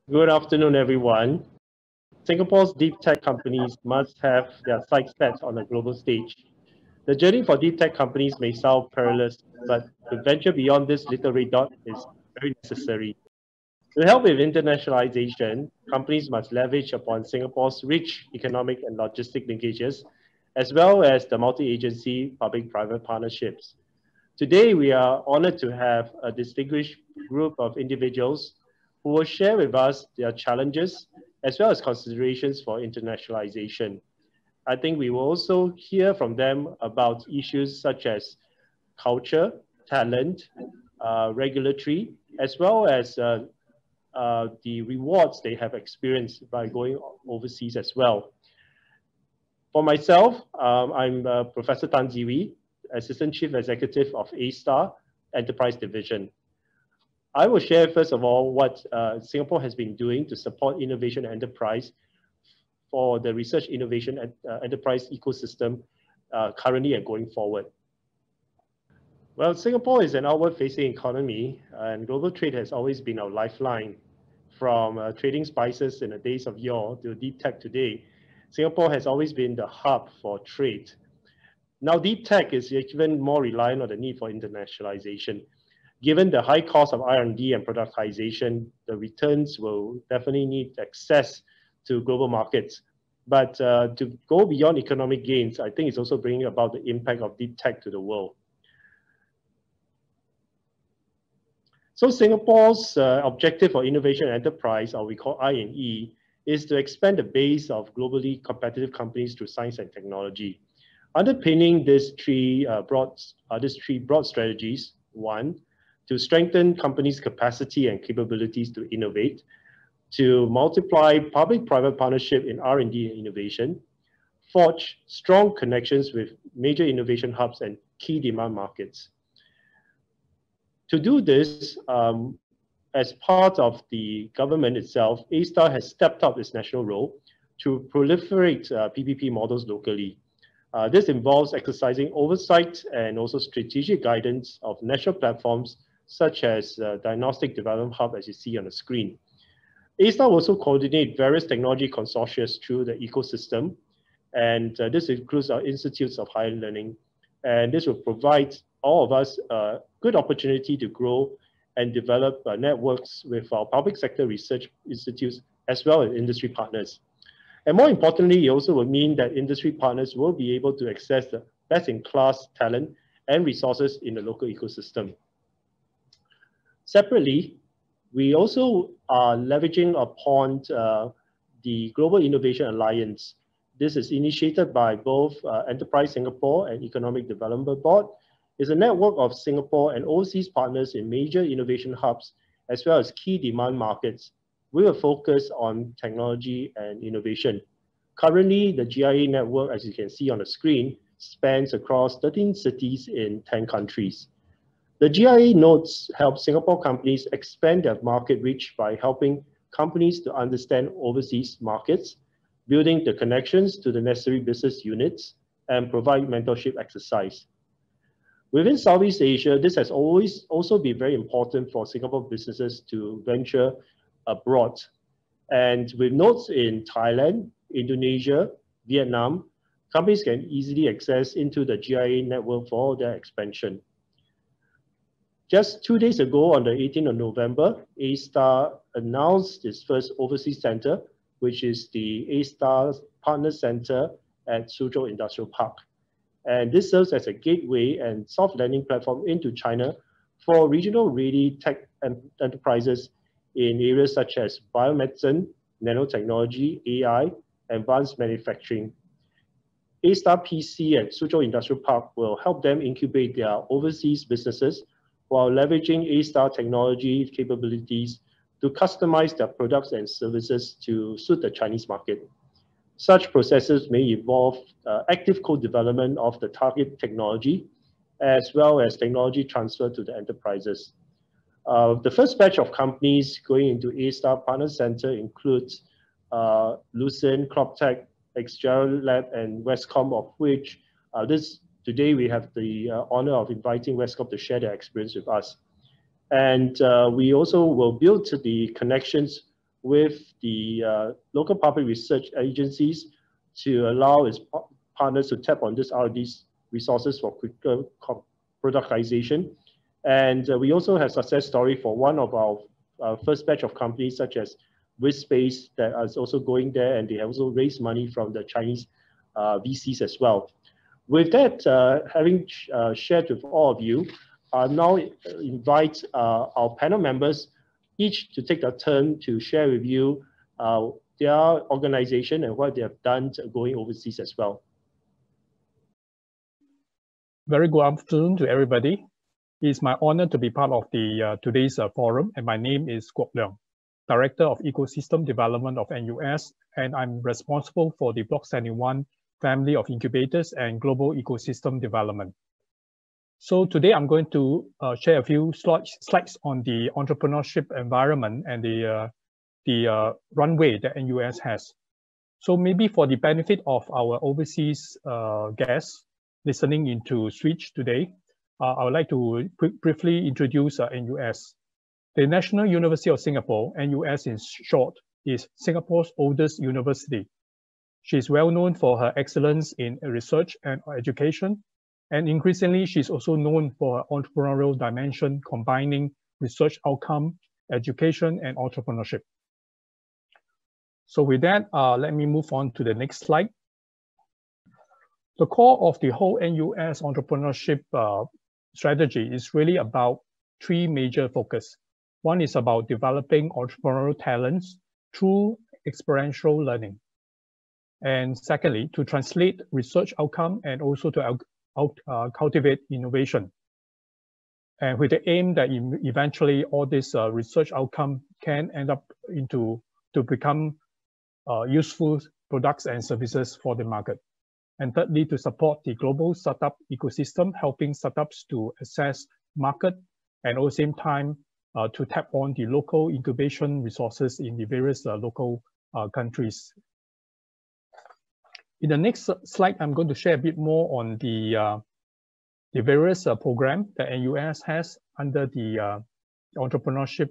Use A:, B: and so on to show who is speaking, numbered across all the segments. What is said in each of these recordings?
A: Good afternoon, everyone. Singapore's deep tech companies must have their sights set on a global stage. The journey for deep tech companies may sound perilous, but to venture beyond this little red dot is very necessary. To help with internationalization, companies must leverage upon Singapore's rich economic and logistic linkages, as well as the multi-agency public-private partnerships. Today, we are honored to have a distinguished group of individuals who will share with us their challenges as well as considerations for internationalization. I think we will also hear from them about issues such as culture, talent, regulatory, as well as the rewards they have experienced by going overseas as well. For myself, I'm Professor Tan Ziwi, Assistant Chief Executive of A-Star Enterprise Division. I will share first of all what Singapore has been doing to support innovation enterprise for the research innovation enterprise ecosystem currently and going forward. Well, Singapore is an outward-facing economy, and global trade has always been our lifeline. From trading spices in the days of yore to deep tech today, Singapore has always been the hub for trade. Now, deep tech is even more reliant on the need for internationalization. Given the high cost of R&D and productization, the returns will definitely need access to global markets. But to go beyond economic gains, I think it's also bringing about the impact of deep tech to the world. So Singapore's objective for innovation enterprise, or we call I&E, is to expand the base of globally competitive companies through science and technology. Underpinning these three broad strategies: one, to strengthen companies' capacity and capabilities to innovate; to multiply public-private partnership in R&D and innovation; forge strong connections with major innovation hubs and key demand markets. To do this, as part of the government itself, A-Star has stepped up its national role to proliferate PPP models locally. This involves exercising oversight and also strategic guidance of national platforms such as Diagnostic Development Hub, as you see on the screen. A-Star will also coordinate various technology consortia through the ecosystem, and this includes our institutes of higher learning. And this will provide all of us a good opportunity to grow and develop networks with our public sector research institutes as well as industry partners. And more importantly, it also will mean that industry partners will be able to access the best-in-class talent and resources in the local ecosystem. Separately, we also are leveraging upon the Global Innovation Alliance. This is initiated by both Enterprise Singapore and Economic Development Board. It's a network of Singapore and overseas partners in major innovation hubs, as well as key demand markets, with a focus on technology and innovation. Currently, the GIA network, as you can see on the screen, spans across 13 cities in 10 countries. The GIA nodes help Singapore companies expand their market reach by helping companies to understand overseas markets, building the connections to the necessary business units, and provide mentorship exercise. Within Southeast Asia, this has always also been very important for Singapore businesses to venture abroad. And with nodes in Thailand, Indonesia, Vietnam, companies can easily access into the GIA network for their expansion. Just 2 days ago, on the 18th of November, A-Star announced its first overseas center, which is the A-Star Partner Center at Suzhou Industrial Park. And this serves as a gateway and soft landing platform into China for regional-ready tech enterprises in areas such as biomedicine, nanotechnology, AI, advanced manufacturing. A-Star PC at Suzhou Industrial Park will help them incubate their overseas businesses while leveraging A-Star technology capabilities to customize their products and services to suit the Chinese market. Such processes may involve active co-development of the target technology, as well as technology transfer to the enterprises. The first batch of companies going into A-Star Partner Center includes Lucent, Croptech, XGerald Lab, and Wescom, of which today we have the honor of inviting Wescom to share their experience with us. And we also will build the connections with the local public research agencies to allow its partners to tap on this R&D resources for quicker productization. And we also have success story for one of our first batch of companies such as Space that is also going there, and they have also raised money from the Chinese VCs as well. With that, having shared with all of you, I now invite our panel members each to take a turn to share with you their organization and what they have done going overseas as well.
B: Very good afternoon to everybody. It's my honor to be part of the today's forum, and my name is Guok Leong, Director of Ecosystem Development of NUS, and I'm responsible for the Block 71 family of incubators and global ecosystem development. So today I'm going to share a few slides on the entrepreneurship environment and the runway that NUS has. So maybe for the benefit of our overseas guests listening into Switch today, I would like to briefly introduce NUS. The National University of Singapore, NUS in short, is Singapore's oldest university. She is well known for her excellence in research and education, and increasingly she's also known for her entrepreneurial dimension, combining research outcome, education, and entrepreneurship. So with that, let me move on to the next slide. The core of the whole NUS entrepreneurship strategy is really about three major focus. One is about developing entrepreneurial talents through experiential learning. And secondly, to translate research outcome and also to cultivate innovation. And with the aim that eventually all this research outcome can end up to become useful products and services for the market. And thirdly, to support the global startup ecosystem, helping startups to access market and at the same time to tap on the local incubation resources in the various local countries. In the next slide, I'm going to share a bit more on the various program that NUS has under the entrepreneurship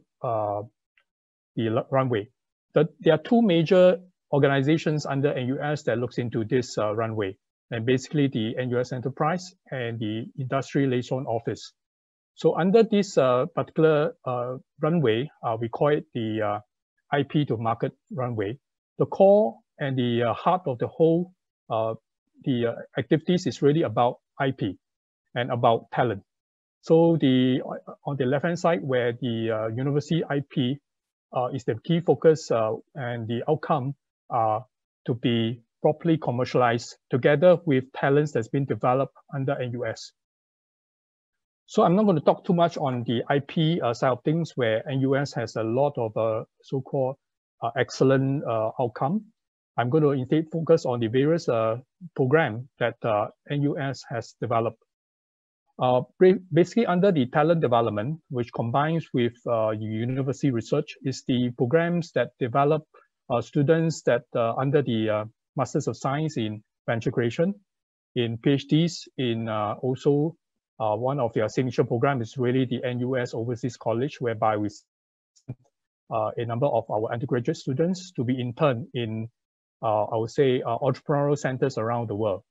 B: the runway. There are two major organizations under NUS that looks into this runway, and basically the NUS Enterprise and the Industry Liaison Office. So under this particular runway, we call it the IP to market runway. The core and the heart of the whole the activities is really about IP and about talent. So on the left-hand side, where the university IP is the key focus and the outcome to be properly commercialized together with talents that's been developed under NUS. So I'm not going to talk too much on the IP side of things, where NUS has a lot of so-called excellent outcome. I'm going to instead focus on the various programs that NUS has developed. Basically, under the talent development, which combines with university research, is the programs that develop students that under the Masters of Science in Venture Creation, in PhDs, in also one of their signature programs is really the NUS Overseas College, whereby we send a number of our undergraduate students to be interned in, I would say, entrepreneurial centers around the world,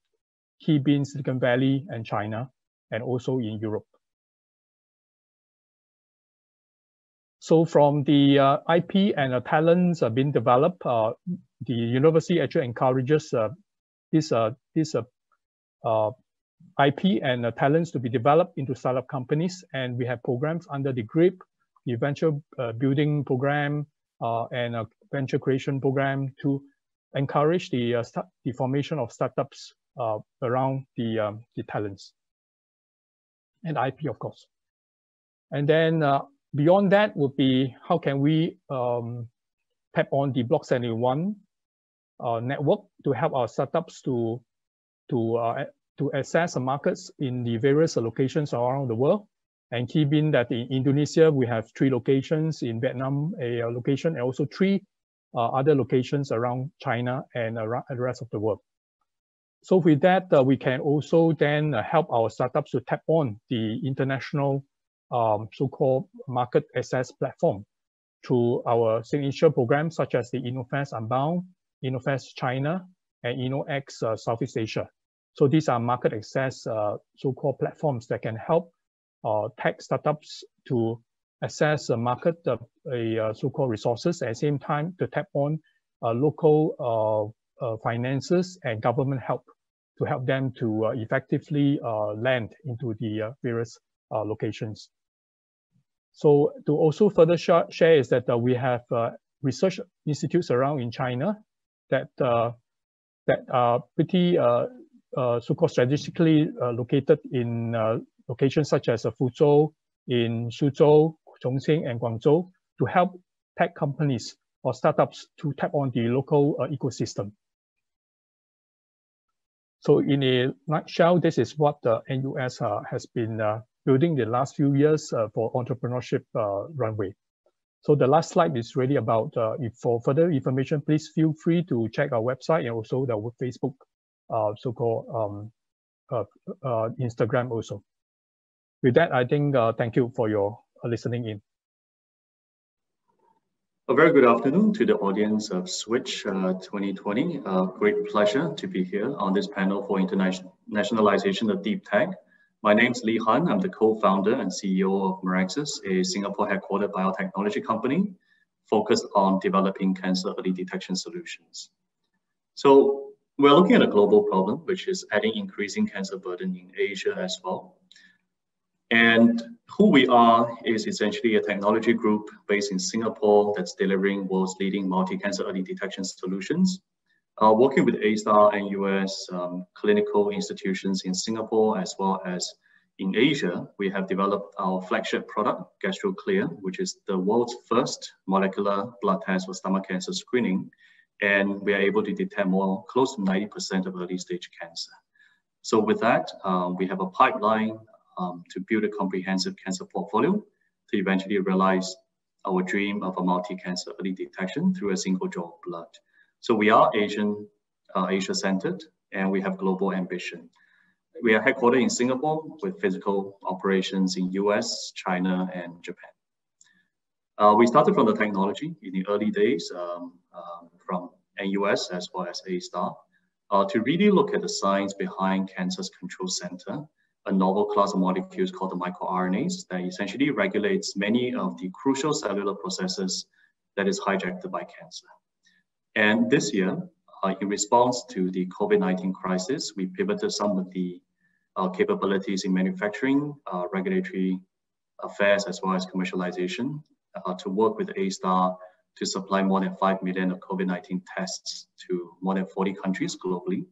B: key being Silicon Valley and China, and also in Europe. So from the IP and talents being developed, the university actually encourages this IP and talents to be developed into startup companies. And we have programs under the GRIP, the Venture Building Program, and a Venture Creation Program to encourage the formation of startups around the talents and IP, of course. And then beyond that would be how can we tap on the Block 71 network to help our startups to access the markets in the various locations around the world. And key being that in Indonesia, we have 3 locations, in Vietnam, a location, and also 3 other locations around China and around the rest of the world. So with that, we can also then help our startups to tap on the international so-called market access platform through our signature programs such as the InnoFest Unbound, InnoFest China, and InnoX Southeast Asia. So these are market access so-called platforms that can help tech startups to access the market so-called resources, at the same time to tap on local finances and government help to help them to effectively land into the various locations. So to also further share is that we have research institutes around in China that are pretty so-called strategically located in locations such as Fuzhou, in Suzhou, Chongqing, and Guangzhou to help tech companies or startups to tap on the local ecosystem. So in a nutshell, this is what the NUS has been building the last few years for entrepreneurship runway. So the last slide is really about, if for further information, please feel free to check our website and also the Facebook, so-called Instagram also. With that, I think, thank you for your listening in.
C: A very good afternoon to the audience of Switch 2020. Great pleasure to be here on this panel for Internationalization of Deep Tech. My name is Lee Han. I'm the co-founder and CEO of Meraxus, a Singapore headquartered biotechnology company focused on developing cancer early detection solutions. So we're looking at a global problem, which is adding increasing cancer burden in Asia as well. And who we are is essentially a technology group based in Singapore that's delivering world's leading multi-cancer early detection solutions. Working with A*STAR and US clinical institutions in Singapore as well as in Asia, we have developed our flagship product, GastroClear, which is the world's first molecular blood test for stomach cancer screening. And we are able to detect close to 90% of early stage cancer. So with that, we have a pipeline to build a comprehensive cancer portfolio to eventually realize our dream of a multi-cancer early detection through a single draw of blood. So we are Asia-centered, and we have global ambition. We are headquartered in Singapore with physical operations in US, China, and Japan. We started from the technology in the early days from NUS as well as A*STAR to really look at the science behind Cancer's Control Center, a novel class of molecules called the microRNAs that essentially regulates many of the crucial cellular processes that is hijacked by cancer. And this year, in response to the COVID-19 crisis, we pivoted some of the capabilities in manufacturing, regulatory affairs, as well as commercialization to work with A*STAR to supply more than 5 million of COVID-19 tests to more than 40 countries globally.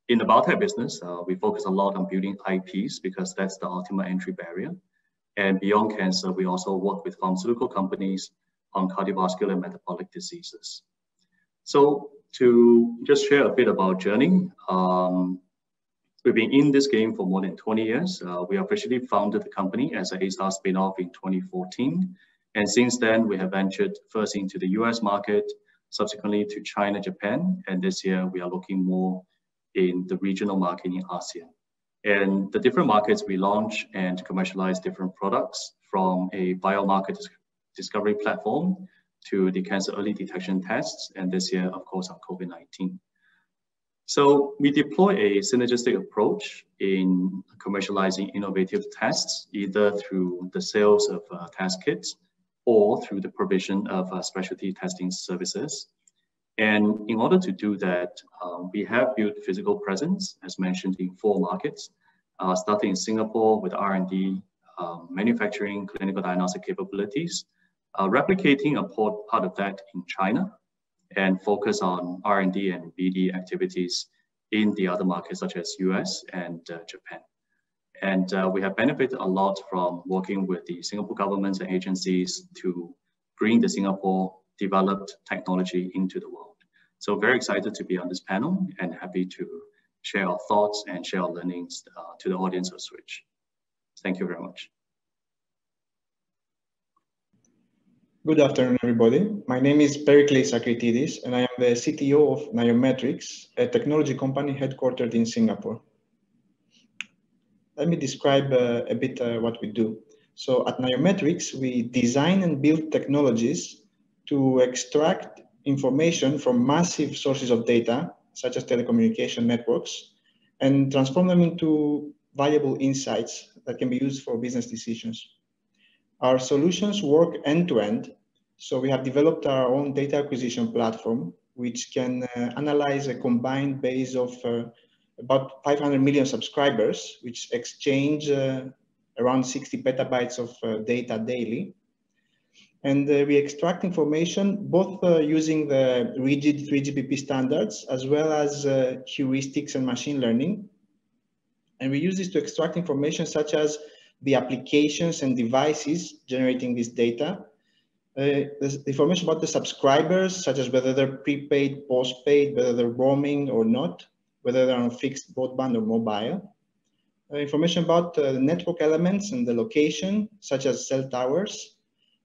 C: In the biotech business, we focus a lot on building IPs because that's the ultimate entry barrier. And beyond cancer, we also work with pharmaceutical companies on cardiovascular and metabolic diseases. So to just share a bit about our journey, we've been in this game for more than 20 years. We officially founded the company as an A*STAR spin-off in 2014. And since then, we have ventured first into the US market, subsequently to China, Japan, and this year we are looking more in the regional market in ASEAN. And the different markets we launch and commercialize different products from a biomarker discovery platform to the cancer early detection tests, and this year, of course, on COVID-19. So we deploy a synergistic approach in commercializing innovative tests, either through the sales of test kits or through the provision of specialty testing services. And in order to do that, we have built physical presence, as mentioned, in 4 markets, starting in Singapore with R&D, manufacturing, clinical diagnostic capabilities, replicating a part of that in China, and focus on R&D and BD activities in the other markets such as US and Japan. And we have benefited a lot from working with the Singapore governments and agencies to bring the Singapore developed technology into the world. So very excited to be on this panel and happy to share our thoughts and share our learnings to the audience of Switch. Thank you very much.
D: Good afternoon, everybody. My name is Pericles Akritidis, and I am the CTO of Niometrics, a technology company headquartered in Singapore. Let me describe a bit what we do. So at Naiometrics, we design and build technologies to extract information from massive sources of data, such as telecommunication networks, and transform them into valuable insights that can be used for business decisions. Our solutions work end-to-end. So we have developed our own data acquisition platform, which can analyze a combined base of about 500 million subscribers, which exchange around 60 petabytes of data daily. And we extract information both using the rigid 3GPP standards, as well as heuristics and machine learning. And we use this to extract information such as the applications and devices generating this data, the information about the subscribers, such as whether they're prepaid, postpaid, whether they're roaming or not, whether they're on fixed broadband or mobile. Information about the network elements and the location, such as cell towers,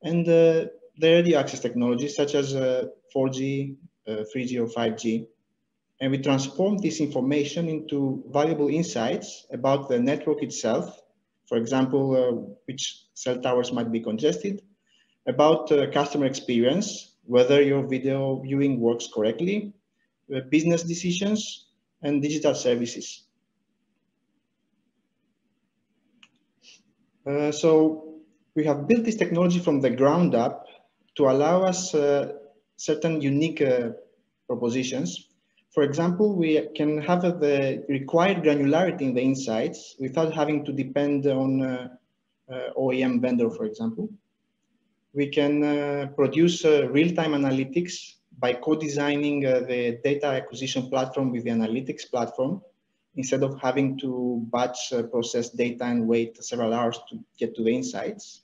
D: and the radio access technologies, such as 4G, 3G, or 5G. And we transform this information into valuable insights about the network itself. For example, which cell towers might be congested, about customer experience, whether your video viewing works correctly, business decisions, and digital services. So we have built this technology from the ground up to allow us certain unique propositions. For example, we can have the required granularity in the insights without having to depend on OEM vendor, for example. We can produce real-time analytics by co-designing the data acquisition platform with the analytics platform, instead of having to batch process data and wait several hours to get to the insights.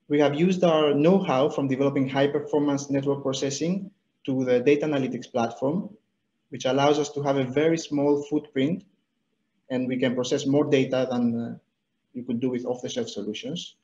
D: We have used our know-how from developing high-performance network processing to the data analytics platform, which allows us to have a very small footprint, and we can process more data than you could do with off-the-shelf solutions.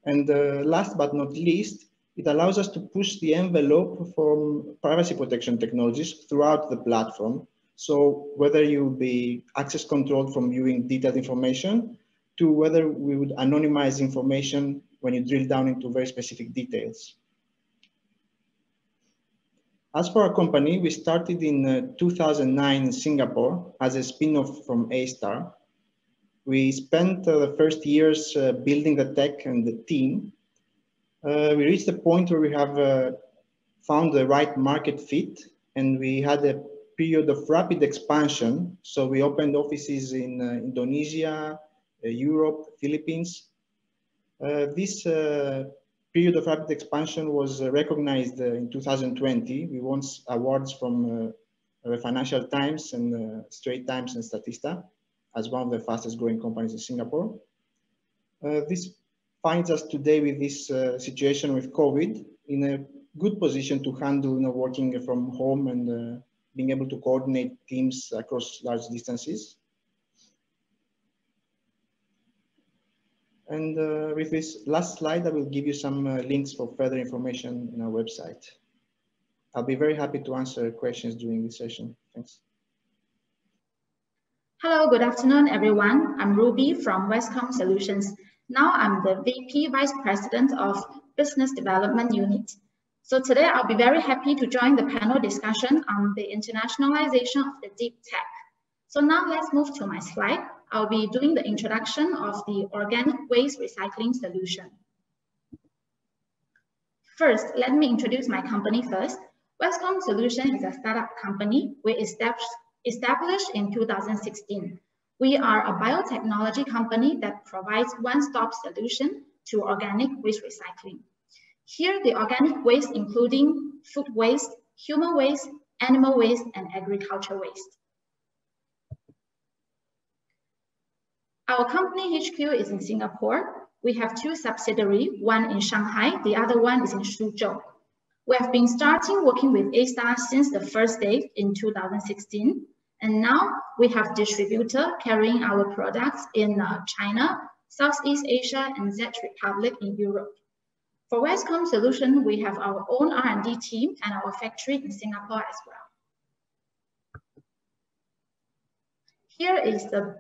D: And last but not least, it allows us to push the envelope from privacy protection technologies throughout the platform. So whether you be access controlled from viewing detailed information, to whether we would anonymize information when you drill down into very specific details. As for our company, we started in 2009 in Singapore as a spin-off from A-Star. We spent the first years building the tech and the team. We reached a point where we have found the right market fit, and we had a period of rapid expansion. So we opened offices in Indonesia, Europe, Philippines. This period of rapid expansion was recognized in 2020. We won awards from the Financial Times and Straits Times and Statista as one of the fastest growing companies in Singapore. This finds us today with this situation with COVID in a good position to handle working from home and being able to coordinate teams across large distances. And with this last slide, I will give you some links for further information in our website. I'll be very happy to answer questions during this session. Thanks.
E: Hello, good afternoon, everyone. I'm Ruby from Wescom Solutions. Now I'm the VP Vice President of Business Development Unit. So today I'll be very happy to join the panel discussion on the internationalization of the deep tech. So now let's move to my slide. I'll be doing the introduction of the organic waste recycling solution. First, let me introduce my company first. Wescom Solution is a startup company we established in 2016. We are a biotechnology company that provides one-stop solution to organic waste recycling. Here, the organic waste including food waste, human waste, animal waste, and agriculture waste. Our company HQ is in Singapore. We have two subsidiaries, one in Shanghai, the other one is in Suzhou. We have been starting working with A-Star since the first day in 2016. And now we have distributor carrying our products in China, Southeast Asia, and Czech Republic in Europe. For Wescom Solution, we have our own R&D team and our factory in Singapore as well. Here is the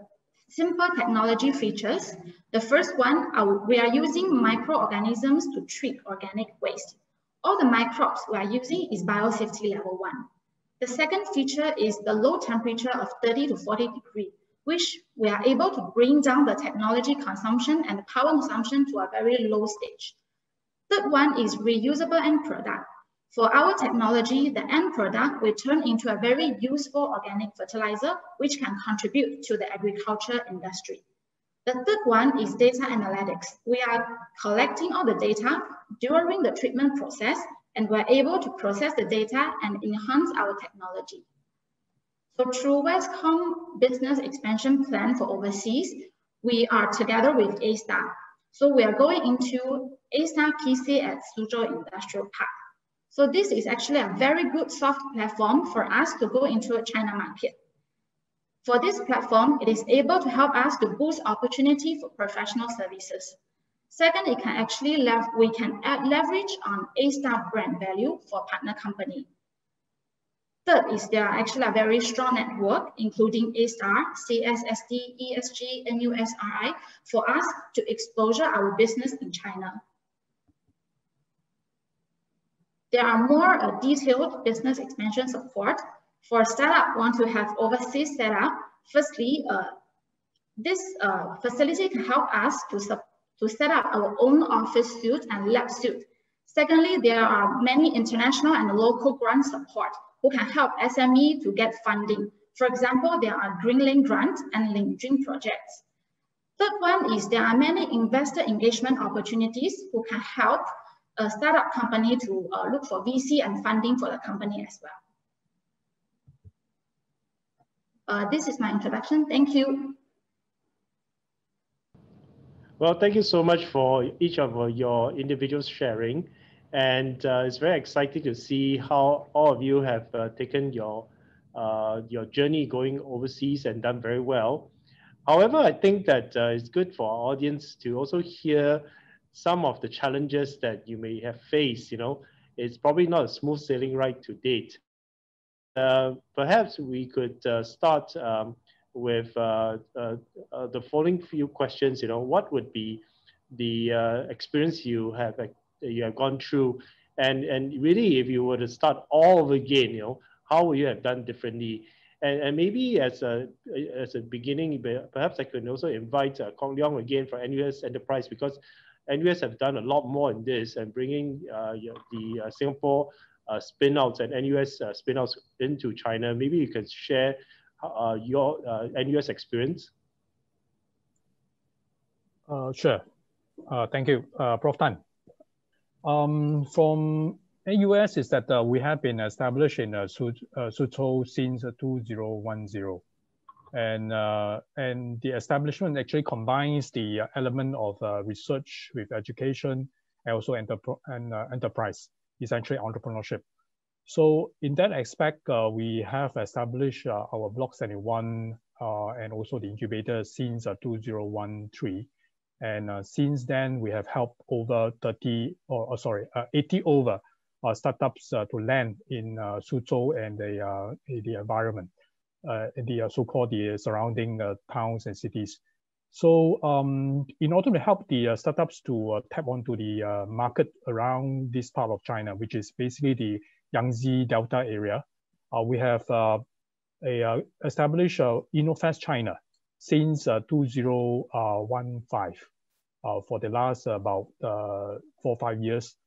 E: Simple technology features. The first one, we are using microorganisms to treat organic waste. All the microbes we are using is biosafety level 1. The second feature is the low temperature of 30 to 40 degrees, which we are able to bring down the technology consumption and the power consumption to a very low stage. Third one is reusable end product. For our technology, the end product will turn into a very useful organic fertilizer, which can contribute to the agriculture industry. The third one is data analytics. We are collecting all the data during the treatment process, and we're able to process the data and enhance our technology. So through Wescom Business Expansion Plan for Overseas, we are together with A-Star. So we are going into A-Star PC at Suzhou Industrial Park. So this is actually a very good soft platform for us to go into a China market. For this platform, it is able to help us to boost opportunity for professional services. Second, it can actually we can leverage on A-Star brand value for partner company. Third is there are actually a very strong network, including A-Star, CSSD, ESG, NUSRI, for us to exposure our business in China. There are more detailed business expansion support. For startup want to have overseas setup, firstly, this facility can help us to set up our own office suite and lab suite. Secondly, there are many international and local grant support who can help SME to get funding. For example, there are Green Link grants and Link Dream projects. Third one is there are many investor engagement opportunities who can help a startup company to look for VC and funding for the company as well. This is my introduction. Thank you.
A: Well, thank you so much for each of your individuals sharing. And it's very exciting to see how all of you have taken your journey going overseas and done very well. However, I think that it's good for our audience to also hear some of the challenges that you may have faced. You know, it's probably not a smooth sailing ride to date. Perhaps we could start with the following few questions. You know, what would be the experience you have gone through, and really, if you were to start all over again, you know, how would you have done differently? And maybe as a beginning, perhaps I could also invite Kok Leong again for NUS Enterprise, because NUS have done a lot more in this and bringing the Singapore spin-outs and NUS spin-outs into China. Maybe you can share your NUS experience.
B: Sure. Thank you, Prof. Tan. From NUS is that we have been established in Suzhou since 2010. And the establishment actually combines the element of research with education and also enterprise, essentially entrepreneurship. So in that aspect, we have established our Block 71 and also the incubator since 2013. And since then, we have helped over 80 over startups to land in Suzhou and the environment. The so-called the surrounding towns and cities. So in order to help the startups to tap onto the market around this part of China, which is basically the Yangtze Delta area, we have established InnoFest China since 2015 for the last about 4 or 5 years.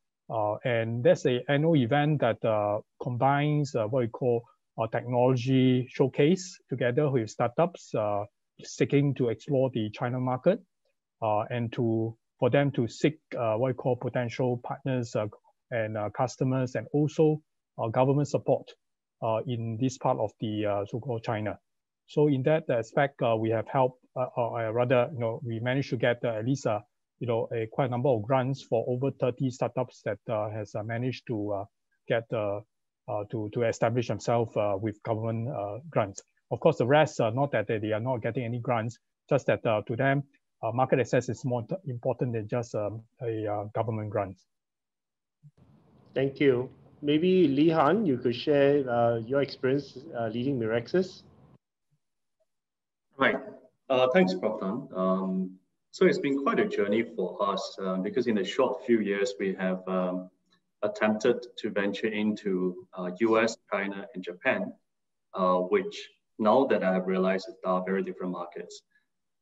B: And that's an annual event that combines what we call technology showcase together with startups seeking to explore the China market and for them to seek what we call potential partners and customers, and also government support in this part of the so-called China. So in that aspect, we have helped, or rather, we managed to get at least quite a number of grants for over 30 startups that has managed to get to establish themselves with government grants. Of course, the rest, not that they are not getting any grants, just that to them, market access is more important than just a government grant.
A: Thank you. Maybe Li Han, you could share your experience leading Mirexis.
C: Right. Thanks, Prof. Tan. So it's been quite a journey for us because in a short few years, we have attempted to venture into US, China, and Japan, which now that I have realized are very different markets.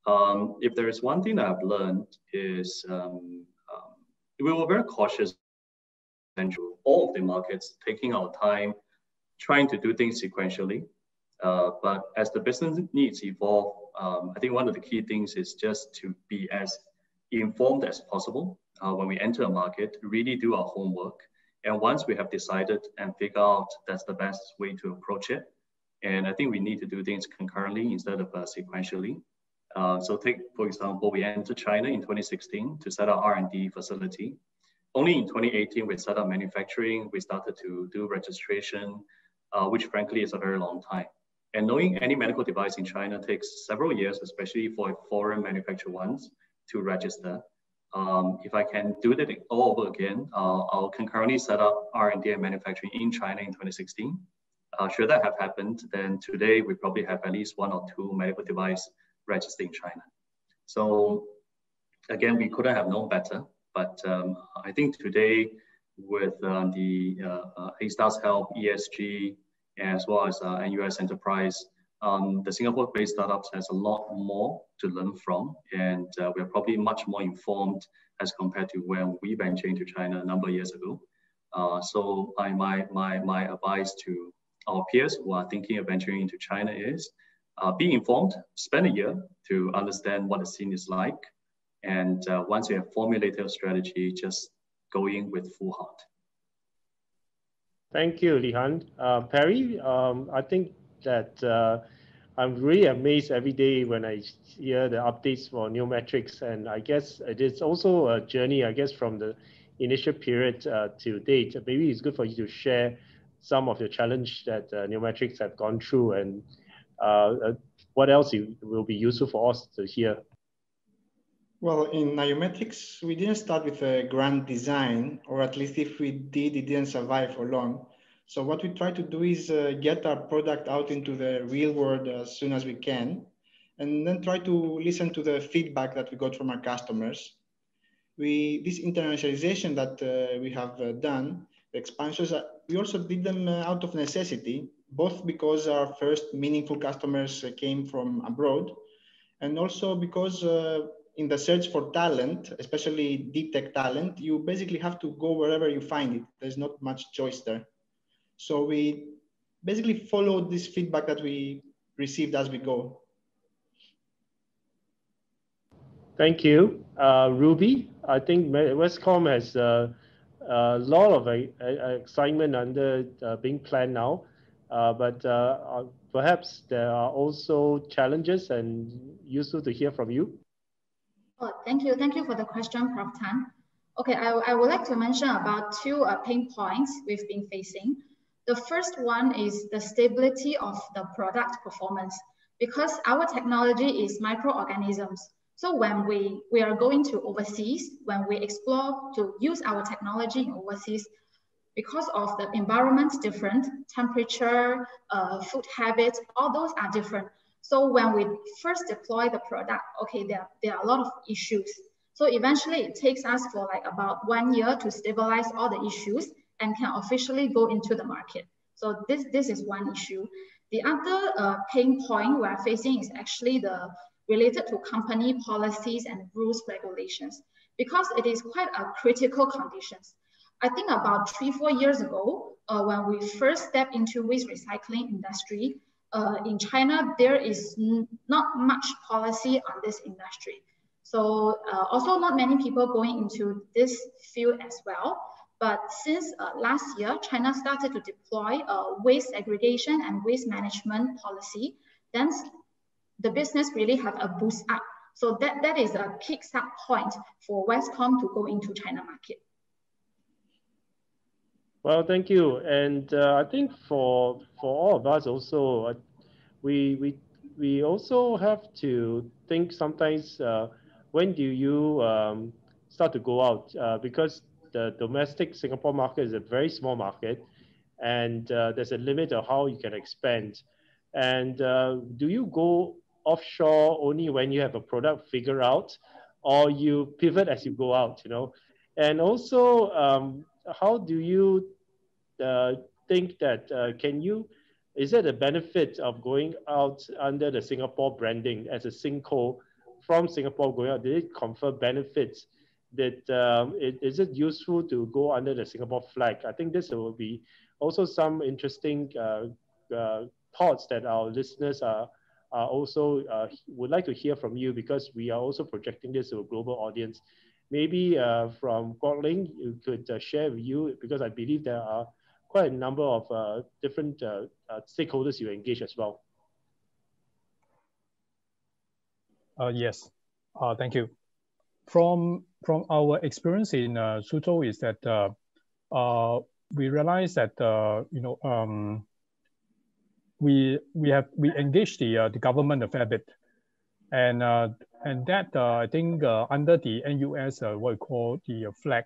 C: If there is one thing that I've learned is we were very cautious into all of the markets, taking our time, trying to do things sequentially. But as the business needs evolve, I think one of the key things is just to be as informed as possible when we enter a market, really do our homework. And once we have decided and figure out that's the best way to approach it, and I think we need to do things concurrently instead of sequentially. So take, for example, we entered China in 2016 to set up R&D facility. Only in 2018, we set up manufacturing, we started to do registration, which frankly is a very long time. And knowing any medical device in China takes several years, especially for foreign manufactured ones, to register. If I can do that all over again, I'll concurrently set up R&D and manufacturing in China in 2016. Should that have happened, then today we probably have at least 1 or 2 medical device registered in China. So again, we couldn't have known better, but I think today with the A-Star's help, ESG, as well as NUS Enterprise, the Singapore-based startups has a lot more to learn from, and we're probably much more informed as compared to when we ventured into China a number of years ago. So my advice to our peers who are thinking of venturing into China is be informed, spend a year to understand what the scene is like, and once you have formulated a strategy, just go in with full heart.
A: Thank you, Li-Han. Perry, I think that I'm really amazed every day when I hear the updates for Neometrics, and I guess it is also a journey, I guess, from the initial period to date. Maybe it's good for you to share some of the challenge that Neometrics have gone through, and what else will be useful for us to hear.
D: Well, in Neometrics, we didn't start with a grand design, or at least if we did, it didn't survive for long. So what we try to do is get our product out into the real world as soon as we can, and then try to listen to the feedback that we got from our customers. This internationalization that we have done, the expansions, we also did them out of necessity, both because our first meaningful customers came from abroad, and also because in the search for talent, especially deep tech talent, you basically have to go wherever you find it. There's not much choice there. So we basically followed this feedback that we received as we go.
A: Thank you. Ruby, I think Wescom has a lot of excitement under being planned now, but perhaps there are also challenges, and useful to hear from you.
E: Oh, thank you. Thank you for the question, Prof. Tan. Okay, I would like to mention about 2 pain points we've been facing. The first one is the stability of the product performance, because our technology is microorganisms. So when we are going to overseas, when we explore to use our technology in overseas, because of the environment different, temperature, food habits, all those are different. So when we first deploy the product, okay, there are a lot of issues. So eventually it takes us for like about 1 year to stabilize all the issues and can officially go into the market. So this is one issue. The other pain point we are facing is actually related to company policies and rules regulations, because it is quite a critical condition. I think about 3-4 years ago, when we first stepped into waste recycling industry, in China, there is not much policy on this industry. So also not many people going into this field as well. But since last year, China started to deploy waste segregation and waste management policy, then the business really have a boost up. So that is a kickstart point for Wescom to go into China market.
A: Well, thank you. And I think for all of us also, we also have to think sometimes when do you start to go out, because the domestic Singapore market is a very small market, and there's a limit of how you can expand. And do you go offshore only when you have a product figured out, or you pivot as you go out, you know? And also, how do you think that, is it a benefit of going out under the Singapore branding as a Singco from Singapore going out? Did it confer benefits? Is it useful to go under the Singapore flag? I think this will be also some interesting thoughts that our listeners are also would like to hear from you, because we are also projecting this to a global audience. Maybe from Kwok Ling, you could share with you, because I believe there are quite a number of different stakeholders you engage as well.
B: Yes, thank you. From our experience in Suzhou is that we realized that we engaged the government a fair bit, and that I think under the NUS what we call the flag,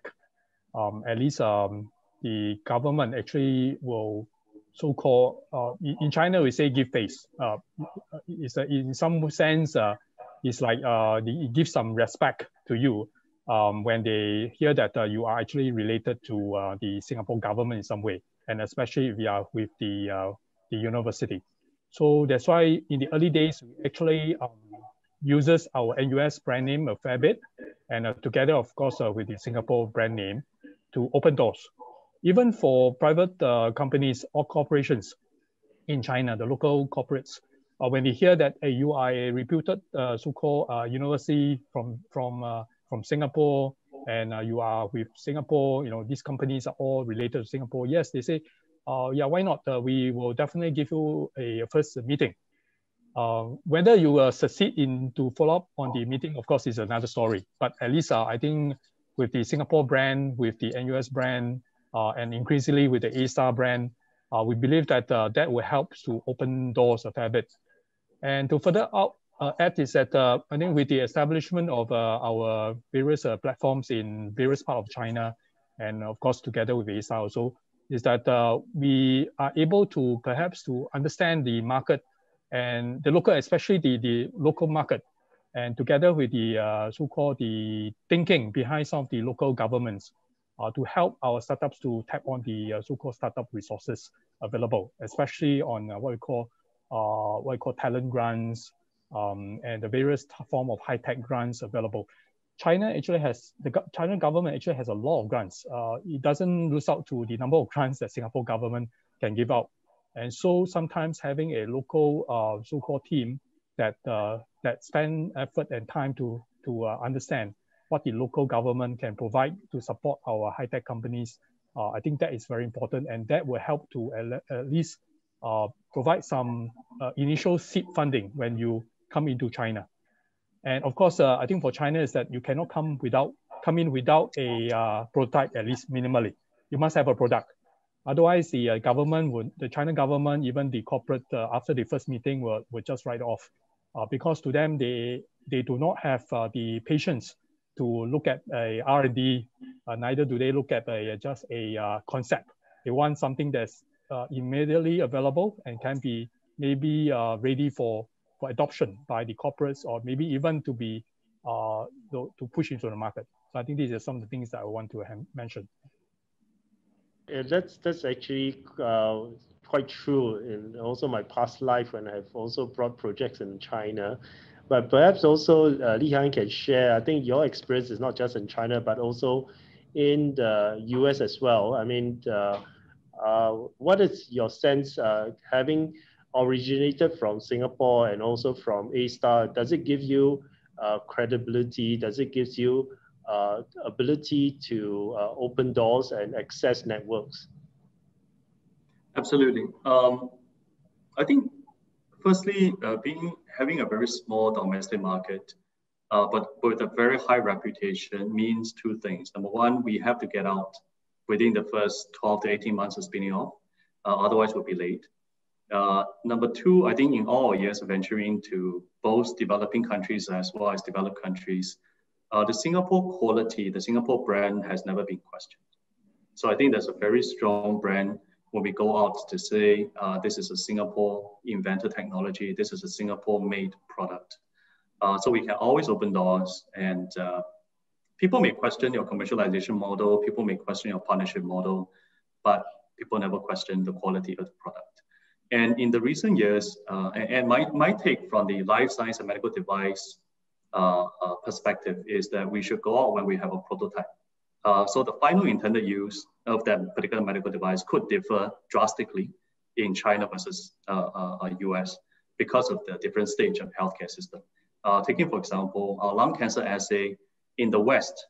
B: at least the government actually will so-called in China we say give face. It's in some sense it's like it gives some respect to you when they hear that you are actually related to the Singapore government in some way, and especially if you are with the university. So that's why in the early days we actually uses our NUS brand name a fair bit, and together of course with the Singapore brand name to open doors, even for private companies or corporations in China, the local corporates. When they hear that you are a reputed so-called university from Singapore, and you are with Singapore, these companies are all related to Singapore. Yes, they say, yeah, why not? We will definitely give you a first meeting. Whether you will succeed to follow up on the meeting, of course, is another story. But at least I think with the Singapore brand, with the NUS brand, and increasingly with the A-Star brand, we believe that that will help to open doors a fair bit. And to further add is that I think with the establishment of our various platforms in various parts of China, and of course together with A-Star also, is that we are able to perhaps to understand the market and the local, especially the local market, and together with the so-called the thinking behind some of the local governments to help our startups to tap on the so-called startup resources available, especially on what we call talent grants and the various form of high-tech grants available. China government actually has a lot of grants. It doesn't lose out to the number of grants that Singapore government can give out. And so sometimes having a local so-called team that spend effort and time to understand what the local government can provide to support our high-tech companies, I think that is very important, and that will help to at least provide some initial seed funding when you come into China. And of course, I think for China is that you cannot come in without a prototype, at least minimally. You must have a product. Otherwise, the China government, even the corporate, after the first meeting, will just write off, because to them they do not have the patience to look at a R&D. Neither do they look at just a concept. They want something that's immediately available and can be maybe ready for adoption by the corporates, or maybe even to be to push into the market. So I think these are some of the things that I want to mention.
A: Yeah, that's actually quite true in also my past life when I've also brought projects in China. But perhaps also Li Han can share, I think your experience is not just in China, but also in the US as well. I mean, what is your sense having originated from Singapore and also from A-Star? Does it give you credibility? Does it give you ability to open doors and access networks?
C: Absolutely. I think firstly, having a very small domestic market, but with a very high reputation means two things. Number one, we have to get out within the first 12 to 18 months of spinning off, otherwise we'll be late. Number two, I think in all our years of venturing into both developing countries as well as developed countries, the Singapore quality, the Singapore brand has never been questioned. So I think there's a very strong brand when we go out to say, this is a Singapore invented technology, this is a Singapore made product. So we can always open doors, and people may question your commercialization model, people may question your partnership model, but people never question the quality of the product. And in the recent years, and my take from the life science and medical device perspective is that we should go out when we have a prototype. So the final intended use of that particular medical device could differ drastically in China versus US because of the different stage of healthcare system. Taking, for example, our lung cancer assay in the West,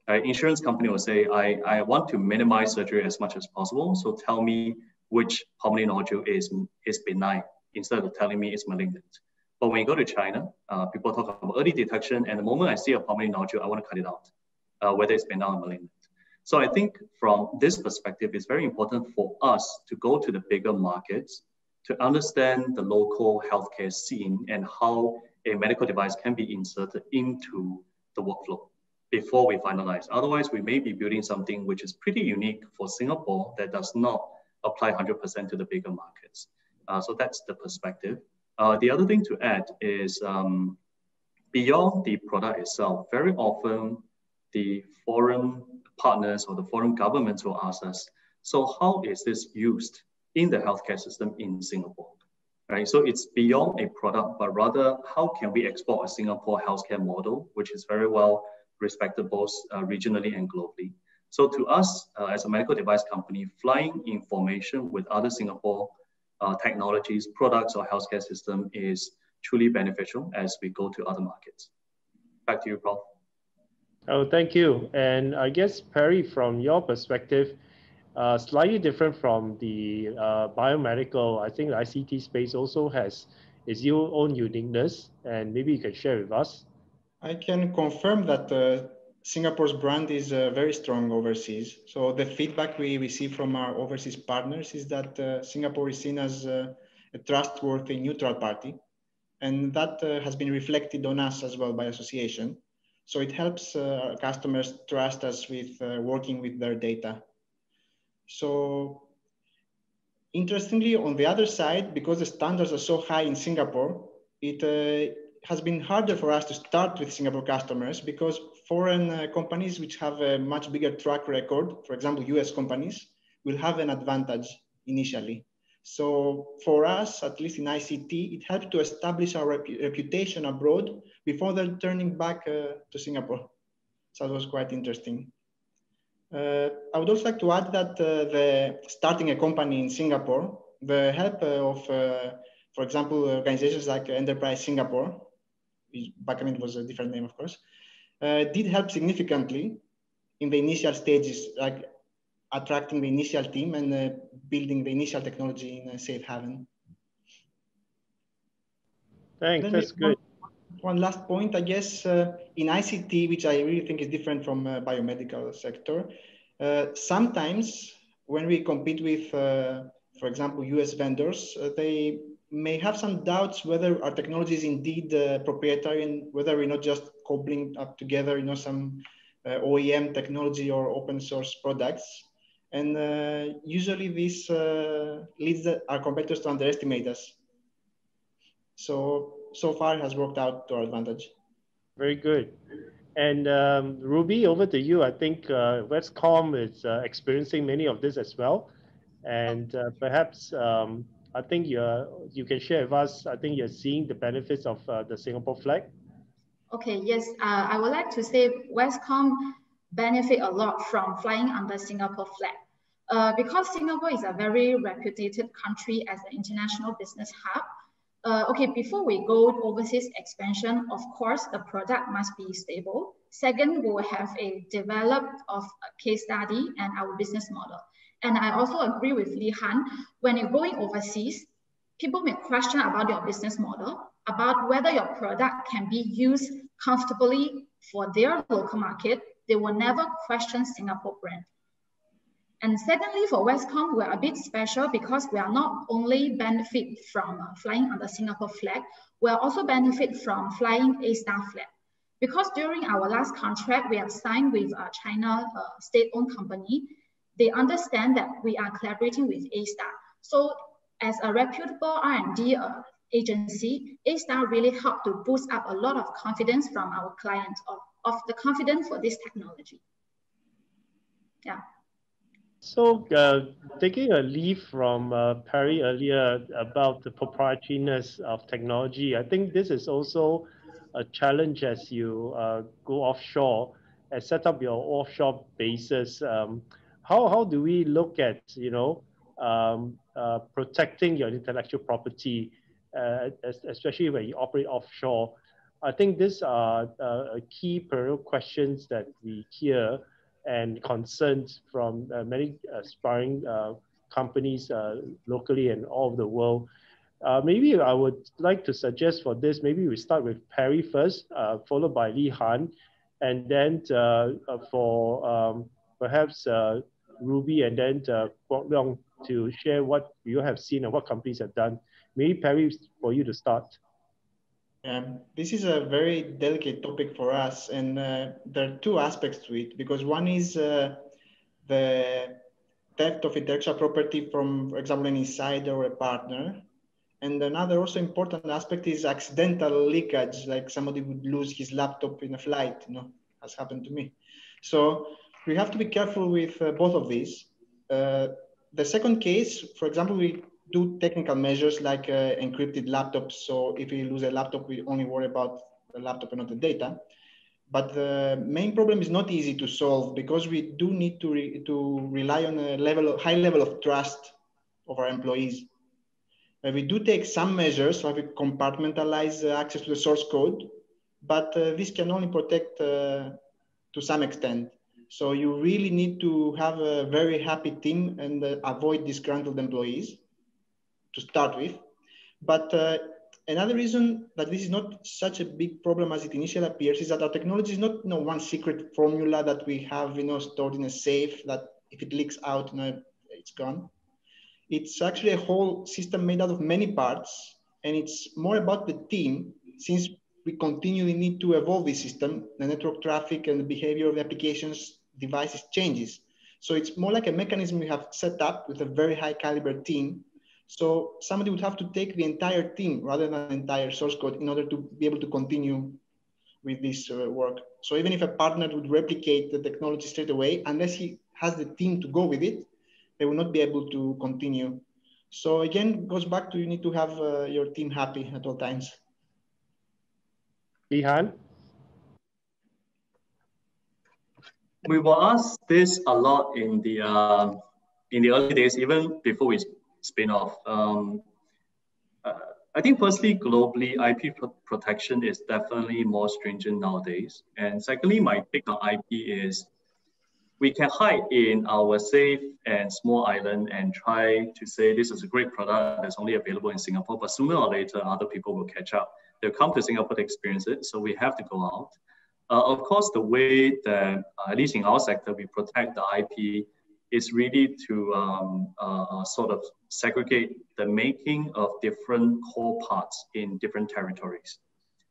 C: insurance company will say, I want to minimize surgery as much as possible, so tell me which pulmonary nodule is benign instead of telling me it's malignant. But when you go to China, people talk about early detection, and the moment I see a pulmonary nodule, I want to cut it out, whether it's benign or malignant. So I think from this perspective, it's very important for us to go to the bigger markets to understand the local healthcare scene and how a medical device can be inserted into the workflow before we finalize. Otherwise, we may be building something which is pretty unique for Singapore that does not apply 100% to the bigger markets. So that's the perspective. The other thing to add is beyond the product itself, very often the foreign partners or the foreign governments will ask us, so how is this used in the healthcare system in Singapore? Right? So it's beyond a product, but rather how can we export a Singapore healthcare model, which is very well respected both regionally and globally. So to us, as a medical device company, flying information with other Singapore technologies, products, or healthcare system is truly beneficial as we go to other markets. Back to you, Prof.
A: Oh, thank you. And I guess, Perry, from your perspective, slightly different from the biomedical, I think the ICT space also has its own uniqueness, and maybe you can share with us.
D: I can confirm that Singapore's brand is very strong overseas. So the feedback we receive from our overseas partners is that Singapore is seen as a trustworthy neutral party. And that has been reflected on us as well by association. So it helps our customers trust us with working with their data. So interestingly, on the other side, because the standards are so high in Singapore, it has been harder for us to start with Singapore customers because foreign companies which have a much bigger track record, for example, US companies, will have an advantage initially. So for us, at least in ICT, it helped to establish our reputation abroad before they're turning back to Singapore. So that was quite interesting. I would also like to add that starting a company in Singapore, the help of, for example, organizations like Enterprise Singapore, back then it was a different name, of course, did help significantly in the initial stages, like attracting the initial team and building the initial technology in a safe haven.
A: Thanks, that's good.
D: One last point, I guess, in ICT, which I really think is different from biomedical sector, sometimes when we compete with, for example, US vendors, they may have some doubts whether our technology is indeed proprietary and whether we're not just cobbling up together, some OEM technology or open source products. And usually this leads our competitors to underestimate us. So far it has worked out to our advantage.
A: Very good. And Ruby, over to you. I think Wescom is experiencing many of this as well. And perhaps I think you can share with us, I think you're seeing the benefits of the Singapore flag.
E: Okay, yes, I would like to say Wescom benefit a lot from flying under Singapore flag. Because Singapore is a very reputed country as an international business hub. Okay, before we go overseas expansion, of course, the product must be stable. Second, we will have a developed of a case study and our business model. And I also agree with Lee Han, when you're going overseas, people may question about your business model, about whether your product can be used comfortably for their local market. They will never question Singapore brand. And secondly, for Wescom, we're a bit special because we are not only benefit from flying under Singapore flag, we are also benefit from flying A-Star flag. Because during our last contract, we have signed with a China state-owned company. they understand that we are collaborating with A-Star. So as a reputable R&D agency, A-Star really helped to boost up a lot of confidence from our clients of the confidence for this technology. Yeah.
A: So taking a leaf from Perry earlier about the proprietariness of technology, I think this is also a challenge as you go offshore and set up your offshore bases. How do we look at, protecting your intellectual property, especially when you operate offshore? I think these are key perennial questions that we hear and concerns from many aspiring companies locally and all over the world. Maybe I would like to suggest for this, maybe we start with Perry first, followed by Li Han, and then for perhaps Ruby and then Kwok Leong to share what you have seen and what companies have done. Maybe Perry, for you to start.
D: This is a very delicate topic for us, and there are two aspects to it, because one is the theft of intellectual property from, for example, an insider or a partner. And another also important aspect is accidental leakage, like somebody would lose his laptop in a flight, has happened to me. So we have to be careful with both of these. The second case, for example, we do technical measures like encrypted laptops. So if we lose a laptop, we only worry about the laptop and not the data. But the main problem is not easy to solve, because we do need to rely on a high level of trust of our employees. We do take some measures, so we compartmentalize access to the source code, but this can only protect to some extent. So you really need to have a very happy team and avoid disgruntled employees to start with. But another reason that this is not such a big problem as it initially appears is that our technology is not one secret formula that we have stored in a safe that if it leaks out, it's gone. It's actually a whole system made out of many parts, and it's more about the team, since we continually need to evolve this system. The network traffic and the behavior of the applications devices changes. So it's more like a mechanism we have set up with a very high caliber team. So somebody would have to take the entire team rather than the entire source code in order to be able to continue with this work. So even if a partner would replicate the technology straight away, unless he has the team to go with it, they will not be able to continue. So again, it goes back to you need to have your team happy at all times.
A: Li Han?
C: We were asked this a lot in the early days, even before we spin off. I think firstly, globally, IP protection is definitely more stringent nowadays. And secondly, my take on IP is we can hide in our safe and small island and try to say this is a great product that's only available in Singapore, but sooner or later, other people will catch up. They'll come to Singapore to experience it, so we have to go out. Of course, the way that, at least in our sector, we protect the IP is really to sort of segregate the making of different core parts in different territories.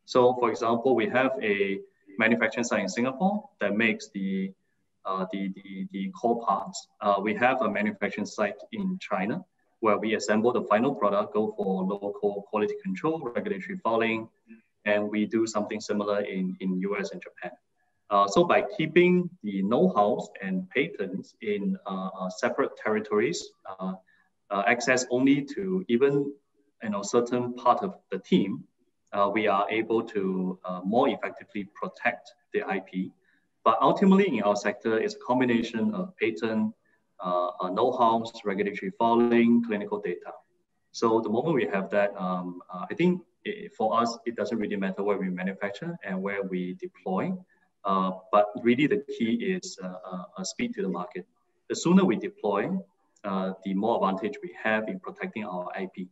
C: So for example, we have a manufacturing site in Singapore that makes the core parts. We have a manufacturing site in China where we assemble the final product, go for local quality control, regulatory filing, and we do something similar in US and Japan. So by keeping the know-hows and patents in separate territories, access only to even certain part of the team, we are able to more effectively protect the IP. But ultimately in our sector, it's a combination of patent, know-hows, regulatory filing, clinical data. So the moment we have that, I think for us, it doesn't really matter where we manufacture and where we deploy. But really the key is speed to the market. The sooner we deploy, the more advantage we have in protecting our IP.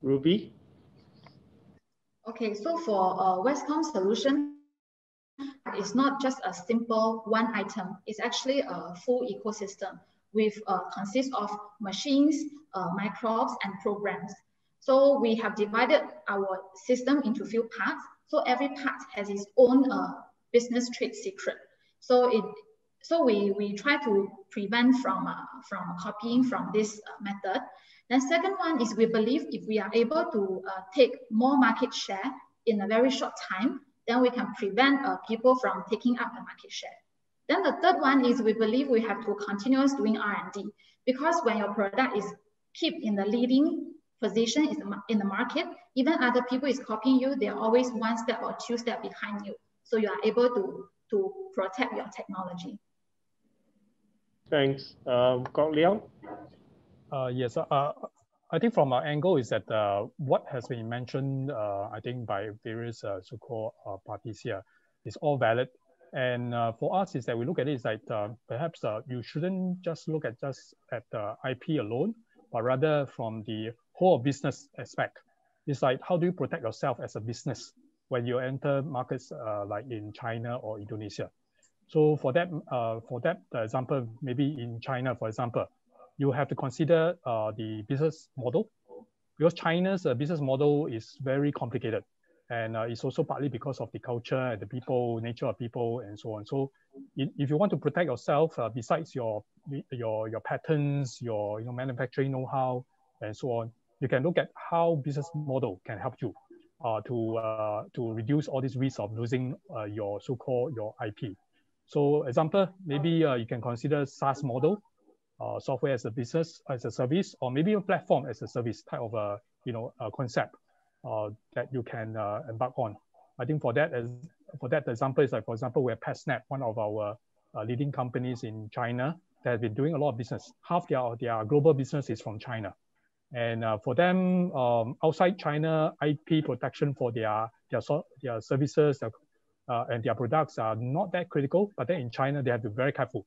A: Ruby?
E: Okay, so for Wescom Solution, it's not just a simple one item. It's actually a full ecosystem with consists of machines, microbes, and programs. So we have divided our system into a few parts. So every part has its own business trade secret. So So we try to prevent from copying from this method. Then second one is we believe if we are able to take more market share in a very short time, then we can prevent people from taking up the market share. Then the third one is we believe we have to continue doing R&D, because when your product is keep in the leading position in the market, even other people is copying you, they're always one step or two steps behind you. So you are able to protect your technology.
A: Thanks. Kok Leong?
B: Yes, I think from our angle is that what has been mentioned, I think by various so-called parties here, is all valid. And for us is that we look at it is like perhaps you shouldn't just look at the IP alone, but rather from the whole business aspect. It's like, how do you protect yourself as a business when you enter markets like in China or Indonesia? So for that example, maybe in China, for example, you have to consider the business model, because China's business model is very complicated. And it's also partly because of the culture and the people, nature of people, and so on. So if you want to protect yourself, besides your patents, your manufacturing know-how, and so on, you can look at how business model can help you to reduce all these risks of losing your so-called your IP. So example, maybe you can consider SaaS model, software as a business, as a service, or maybe a platform as a service type of a concept that you can embark on. I think for that example is like, for example, we have PetSnap, one of our leading companies in China that has been doing a lot of business. Half their global business is from China. And for them, outside China, IP protection for their services and their products are not that critical, but then in China, they have to be very careful.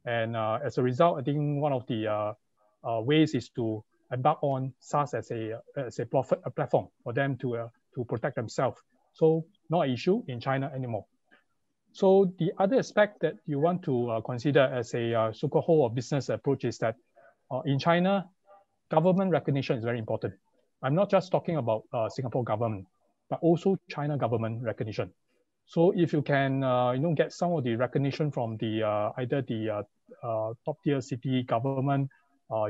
B: And as a result, I think one of the ways is to embark on SaaS as a platform for them to protect themselves. So not an issue in China anymore. So the other aspect that you want to consider as a so-called whole of business approach is that in China, government recognition is very important. I'm not just talking about Singapore government, but also China government recognition. So if you can get some of the recognition from the either the top tier city government,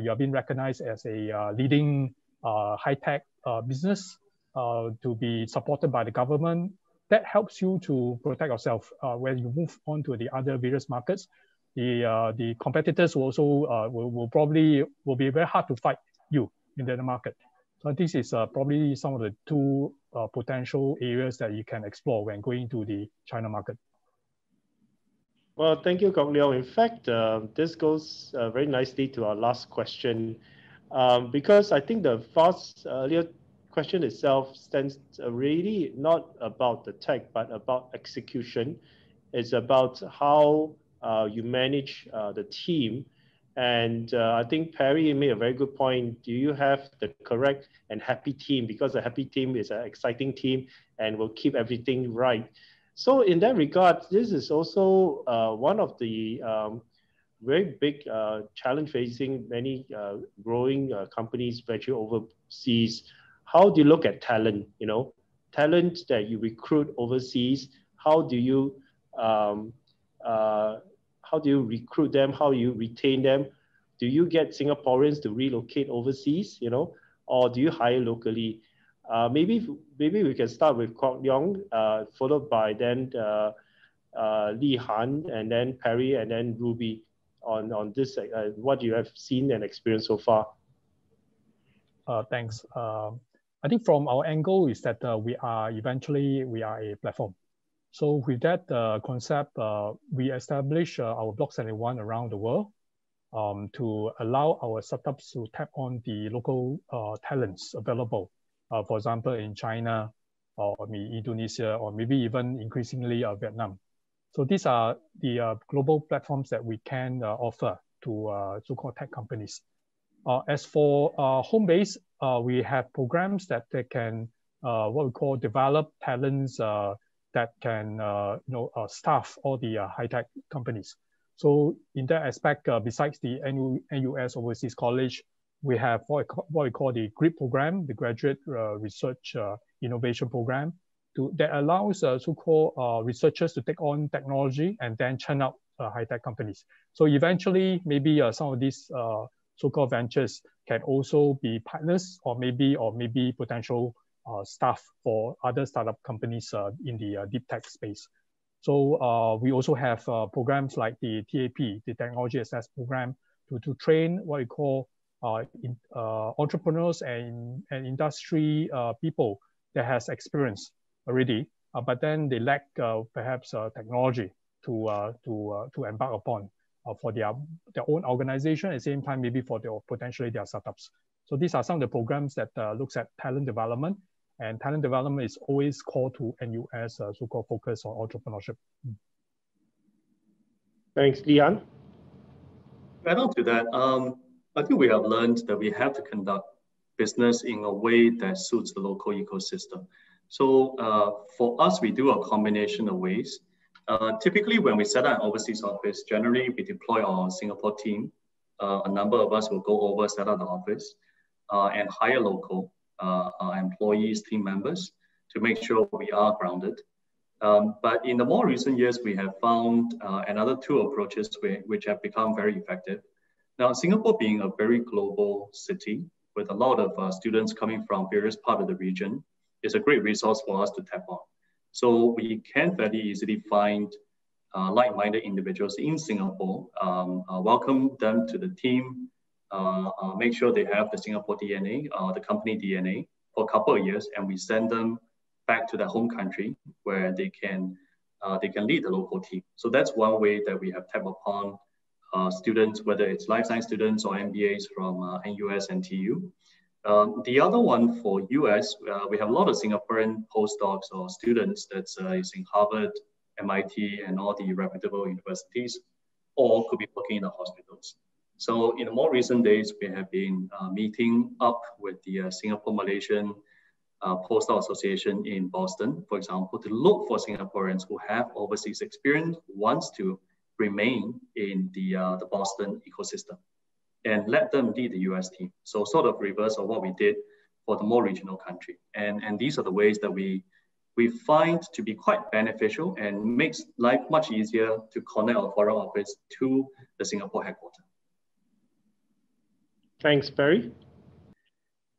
B: you have been recognized as a leading high-tech business to be supported by the government, that helps you to protect yourself when you move on to the other various markets. The competitors will also will be very hard to fight you in the market. So this is probably some of the two potential areas that you can explore when going to the China market.
A: Well, thank you, Kok Leong. In fact, this goes very nicely to our last question, because I think the earlier question itself stands really not about the tech, but about execution. It's about how you manage the team. And I think Perry made a very good point. Do you have the correct and happy team? Because a happy team is an exciting team and will keep everything right. So in that regard, this is also one of the very big challenge facing many growing companies venture overseas. How do you look at talent? Talent that you recruit overseas. How do you recruit them? How do you retain them? Do you get Singaporeans to relocate overseas? Or do you hire locally? Maybe we can start with Kok Leong, followed by then Li Han, and then Perry, and then Ruby on this. What you have seen and experienced so far.
B: Thanks. I think from our angle is that we are a platform. So with that concept, we establish our Block 71 around the world to allow our startups to tap on the local talents available. For example, in China or Indonesia, or maybe even increasingly Vietnam. So these are the global platforms that we can offer to so-called tech companies. As for home base, we have programs that they can what we call develop talents that can staff all the high-tech companies. So in that aspect, besides the NUS Overseas College, we have what we call the GRIP program, the Graduate Research Innovation Program. that allows so-called researchers to take on technology and then churn out high-tech companies. So eventually, maybe some of these so-called ventures can also be partners or maybe potential staff for other startup companies in the deep tech space. So we also have programs like the TAP, the Technology Access Program, to train what we call entrepreneurs and industry people that has experience already, but then they lack perhaps technology to embark upon for their own organization, at the same time maybe for potentially their startups. So these are some of the programs that looks at talent development, and talent development is always core to NUS so-called focus on entrepreneurship.
A: Thanks, Lian.
C: Add on to that, I think we have learned that we have to conduct business in a way that suits the local ecosystem. So for us, we do a combination of ways. Typically, when we set up an overseas office, generally we deploy our Singapore team. A number of us will go over, set up the office, and hire local employees, team members to make sure we are grounded. But in the more recent years, we have found another two approaches which have become very effective. Now, Singapore being a very global city with a lot of students coming from various parts of the region is a great resource for us to tap on. So we can very easily find like-minded individuals in Singapore, welcome them to the team, make sure they have the Singapore DNA, the company DNA for a couple of years, and we send them back to their home country where they can lead the local team. So that's one way that we have tapped upon students, whether it's life science students or MBAs from NUS and TU. The other one for US, we have a lot of Singaporean postdocs or students that's in Harvard, MIT, and all the reputable universities, or could be working in the hospitals. So in the more recent days, we have been meeting up with the Singapore-Malaysian Postdoc Association in Boston, for example, to look for Singaporeans who have overseas experience, wants to remain in the Boston ecosystem, and let them lead the US team. So sort of reverse of what we did for the more regional country. And these are the ways that we find to be quite beneficial and makes life much easier to connect our foreign office to the Singapore headquarters.
A: Thanks, Perry.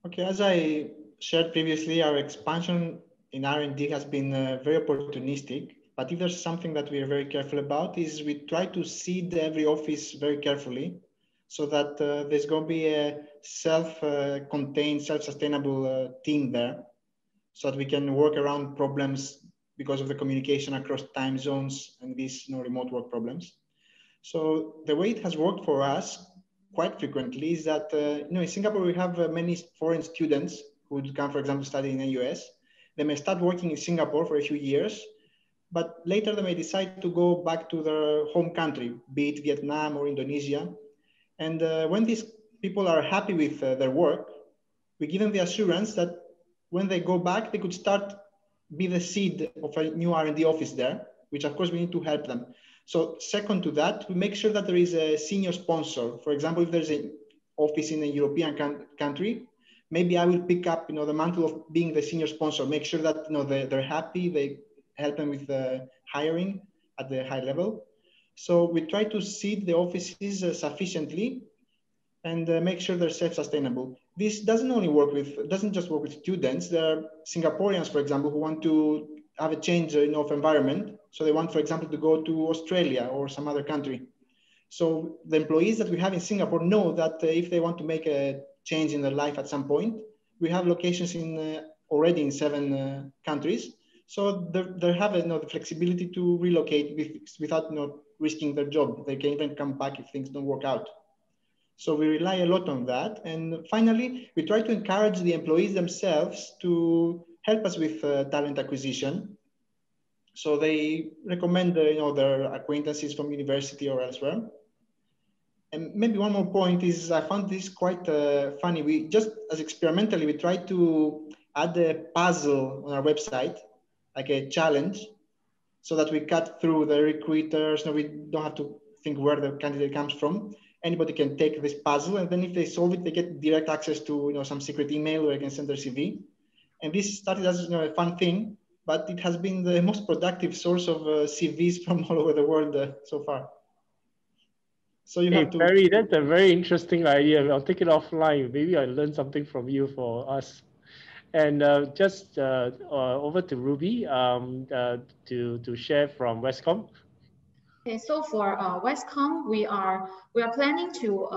D: Okay, as I shared previously, our expansion in R&D has been very opportunistic. But if there's something that we are very careful about is we try to seed every office very carefully so that there's going to be a self-contained, self-sustainable team there so that we can work around problems because of the communication across time zones and these remote work problems. So the way it has worked for us quite frequently is that in Singapore, we have many foreign students who would come, for example, study in the US. They may start working in Singapore for a few years, but later they may decide to go back to their home country, be it Vietnam or Indonesia. And when these people are happy with their work, we give them the assurance that when they go back, they could be the seed of a new R&D office there, which of course we need to help them. So second to that, we make sure that there is a senior sponsor. For example, if there's an office in a European country, maybe I will pick up the mantle of being the senior sponsor, make sure that they're happy, they help them with the hiring at the high level. So we try to seed the offices sufficiently and make sure they're self-sustainable. This doesn't just work with students. There are Singaporeans, for example, who want to have a change of environment. So they want, for example, to go to Australia or some other country. So the employees that we have in Singapore know that if they want to make a change in their life at some point, we have locations already in 7 countries. So they have the flexibility to relocate without risking their job. They can even come back if things don't work out. So we rely a lot on that. And finally, we try to encourage the employees themselves to help us with talent acquisition. So they recommend their acquaintances from university or elsewhere. And maybe one more point is I found this quite funny. We just as experimentally, we tried to add a puzzle on our website, like a challenge, so that we cut through the recruiters. We don't have to think where the candidate comes from. Anybody can take this puzzle, and then if they solve it, they get direct access to some secret email where they can send their CV. And this started as a fun thing, but it has been the most productive source of CVs from all over the world so far. So you have to.
A: Perry, that's a very interesting idea. I'll take it offline. Maybe I'll learn something from you for us. And just over to Ruby to share from Wescom.
E: Okay, so for Wescom, we are planning to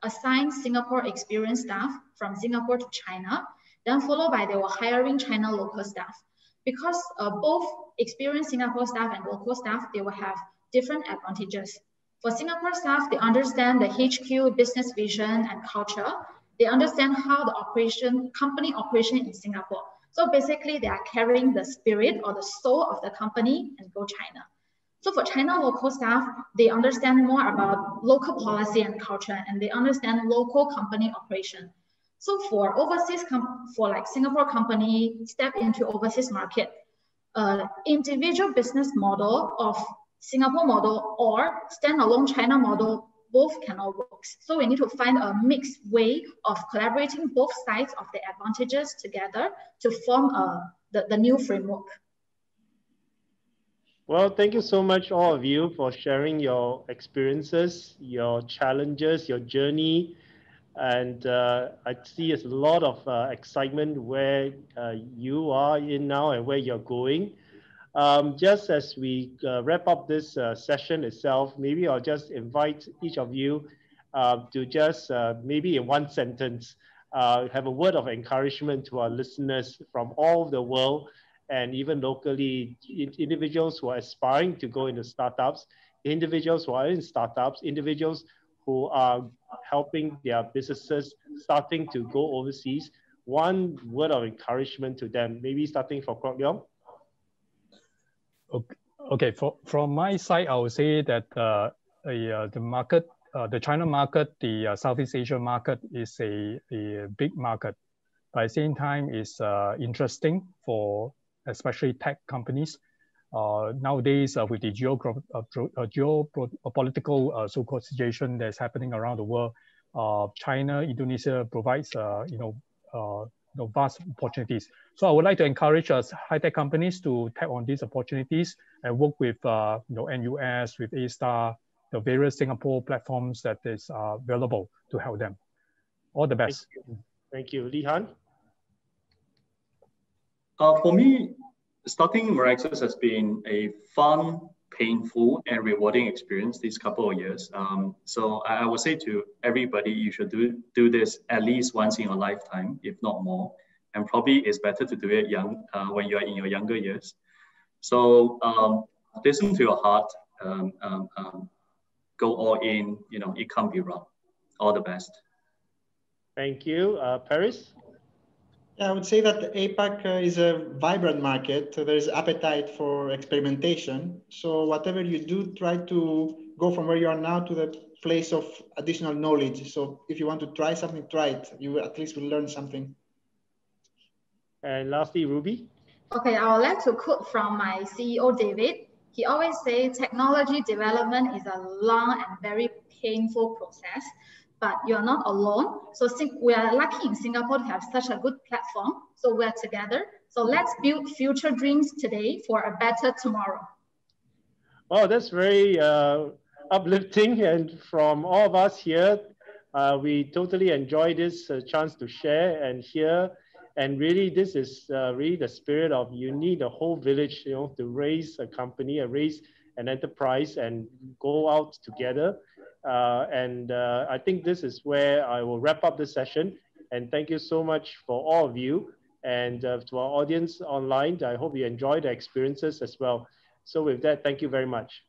E: assign Singapore experienced staff from Singapore to China, then followed by they were hiring China local staff. Because both experienced Singapore staff and local staff, they will have different advantages. For Singapore staff, they understand the HQ business vision and culture. They understand how the company operation in Singapore. So basically, they are carrying the spirit or the soul of the company and go China. So for China local staff, they understand more about local policy and culture, and they understand local company operation. So for overseas, for like Singapore company step into overseas market, individual business model of Singapore model or standalone China model, both cannot work. So we need to find a mixed way of collaborating both sides of the advantages together to form the new framework.
A: Well, thank you so much, all of you, for sharing your experiences, your challenges, your journey. And I see a lot of excitement where you are in now and where you're going. Just as we wrap up this session itself, maybe I'll just invite each of you to just maybe in one sentence, have a word of encouragement to our listeners from all over the world, and even locally, individuals who are aspiring to go into startups, individuals who are in startups, individuals who are helping their businesses starting to go overseas. One word of encouragement to them, maybe starting from Kwok Leong.
B: Okay. From my side, I would say that the market, the China market, the Southeast Asia market is a big market. But at the same time, it's interesting for especially tech companies. Nowadays, with the geopolitical so-called situation that's happening around the world, China, Indonesia provides vast opportunities. So I would like to encourage us high-tech companies to tap on these opportunities and work with NUS, with A-Star, the various Singapore platforms that is available to help them. All the best.
A: Thank you. Lee Han?
C: For me, starting Meraxus has been a fun, painful, and rewarding experience these couple of years. So I would say to everybody, you should do this at least once in a lifetime, if not more. And probably it's better to do it when you are in your younger years. So listen to your heart, go all in, it can't be wrong. All the best.
A: Thank you. Paris?
D: Yeah, I would say that APAC is a vibrant market. So there is appetite for experimentation. So whatever you do, try to go from where you are now to the place of additional knowledge. So if you want to try something, try it. You at least will learn something.
A: And lastly, Ruby?
E: Okay, I would like to quote from my CEO, David. He always says technology development is a long and very painful process, but you're not alone. So we are lucky in Singapore to have such a good platform. So we're together. So let's build future dreams today for a better tomorrow.
A: Oh, that's very uplifting. And from all of us here, we totally enjoy this chance to share and hear. And really, this is really the spirit of you need a whole village, to raise a company, raise an enterprise and go out together. I think this is where I will wrap up the session. And thank you so much for all of you. And to our audience online, I hope you enjoyed the experiences as well. So with that, thank you very much.